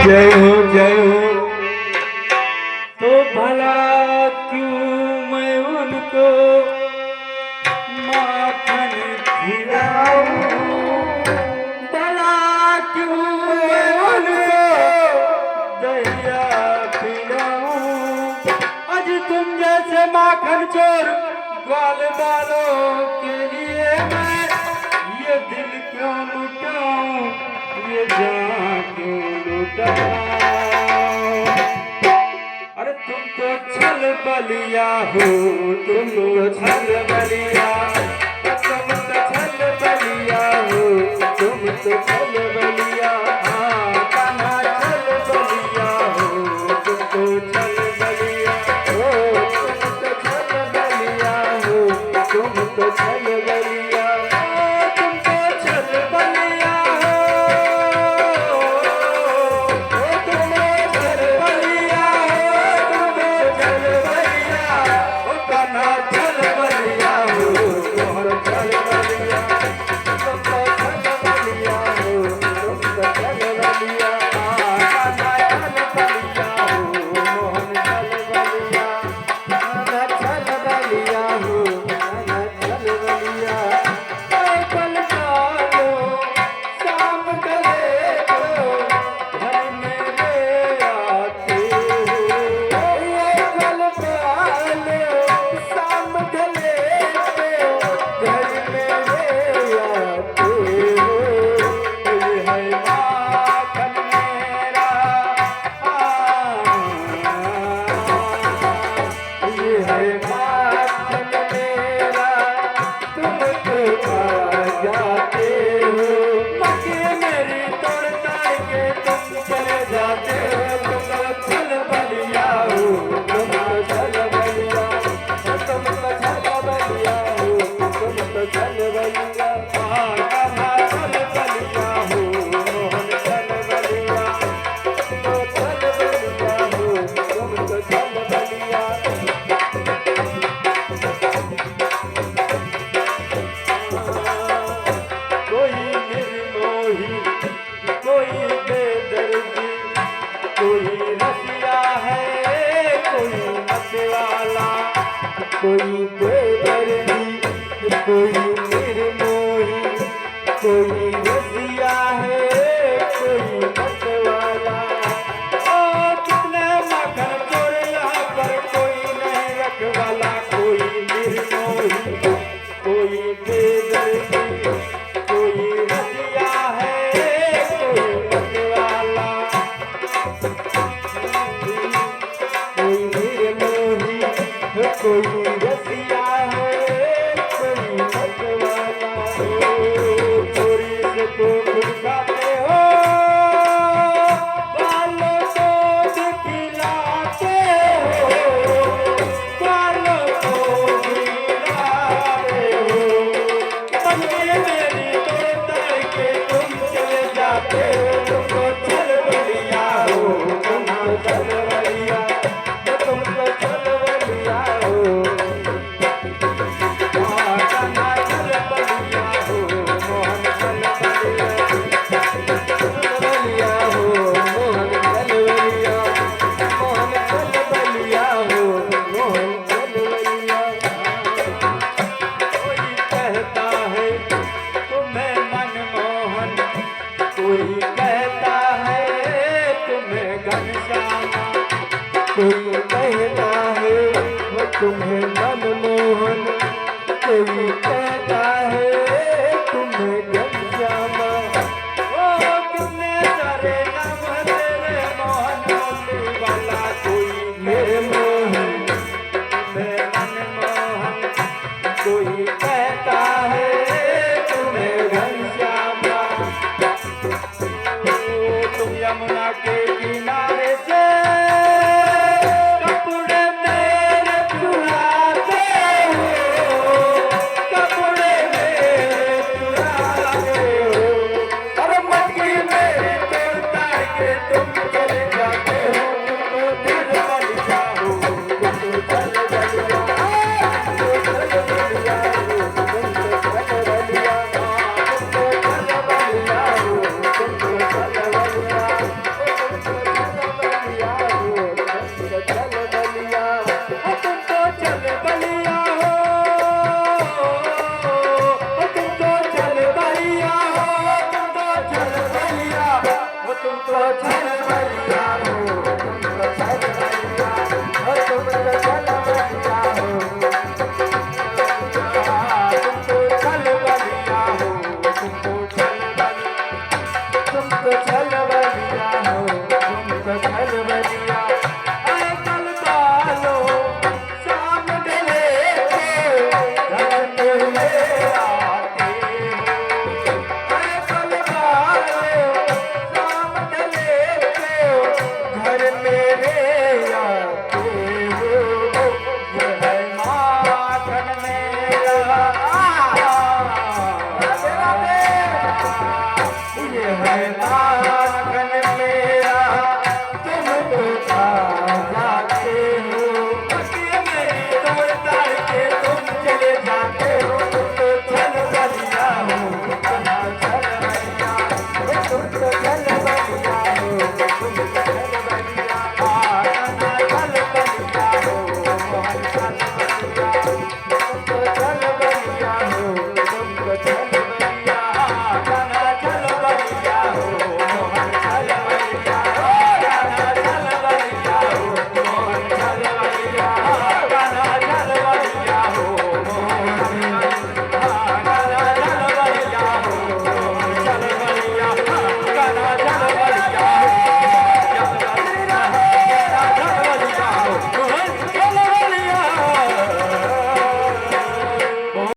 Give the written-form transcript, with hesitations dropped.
जय हो जय हो। तो भला क्यों मैं उनको माखन खिलाऊं, भला क्यों मैं उनको दहिया पिलाऊं। आज तुम जैसे माखन चोर ग्वाल वालों के लिए मैं ये दिल क्यों लुटाऊं, ये जान क्यों लुटाऊं। अरे तुम तो छल बलिया हो, तुम तो छल बलिया, तुम तो छल बलिया हो, तुम तो छल बलिया। हाँ कान्हा छल बलिया हो, तुम तो छल बलिया हो, तुम तो छल बलिया हो, तुम तो छल बलिया, तुम तो छल बलिया हो, तुम छल बलिया हो, तुम छल बलिया। ओ कान्हा छल बलिया हो, तुम छल बलिया, तुम तो छल बलिया हो, तुम तो छल बलिया। कान्हा छल बलिया हो, मोहन छल बलिया, कान्हा छल बलिया हो, कान्हा छल बलिया। कल कालो शाम गले तो घर मेरे आते हो, कल कालो शाम गले तो घर मेरे आते हो। ये है माखन मेरा, ये है माखन मेरा, तुम तो खा जाते हो। मक्के मेरी तोड़ ताड़ के तुम चले जाते हो, तुम तो छल बलिया हो, तुम तो छल बलिया, तुम तो छल बलिया हो, तुम तो छल बलिया। कान्हा छल बलिया हो, मोहन छल बलिया, तुम तो छल बलिया हो, तुम तो छल बलिया। कोई निर्मोही, कोई बेदर्दी, कोई रसिया है, कोई मतवाला, कोई बेदर्दी, कोई निर्मोही, कोई रसिया है, कोई मतवाला। ओ कितने माखन चोर यहाँ पर, कोई नहीं रखवाला, कोई निर्मोही, कोई बेदर्दी, कोई रसिया है, कोई मतवाला, कोई निर्मोही, कोई रसिया है, कोई मतवाला। चोरी से तो खुद खाते हो, वालों को दिखलाते हो, वालों को दिखलाते हो। मक्के मेरी तोड़ ताड़ के तुम चले जाते हो, तुम तो छल बलिया हो, तुम तो छल बलिया, तुम तो छल बलिया हो। कान्हा छल बलिया हो, मोहन छल बलिया, छल बलिया हो, मोहन छल बलिया, मोहन छल बलिया हो, मोहन छल बलिया। कोई कहता है तुम्हें मनमोहन, कोई कहता है तुम्हें घनश्यामा, कोई कहता है वो तुम्हें मनमोहन, कोई कहता है तुम्हें घनश्यामा। ओ कितने सारे नाम है तेरे मोहन बोली वाला, कोई मेरे मोहन, तुम्हें मनमोहन, कोई कहता है तुम्हें घनश्यामा। तुम यमुना के किनारे से कपड़े मेरे चुराते हो, कपड़े मेरे चुराते हो। अरे मटकी मेरी तोड़ ताड़ के तुम चले जाते हो, तुम तो दिल बलिया हो, तुम तो छल बलिया, तुम तो छल बलिया हो, तुम तो छल बलिया, तुम तो छल बलिया हो, तुम तो छल बलिया। तुमको जनवरिया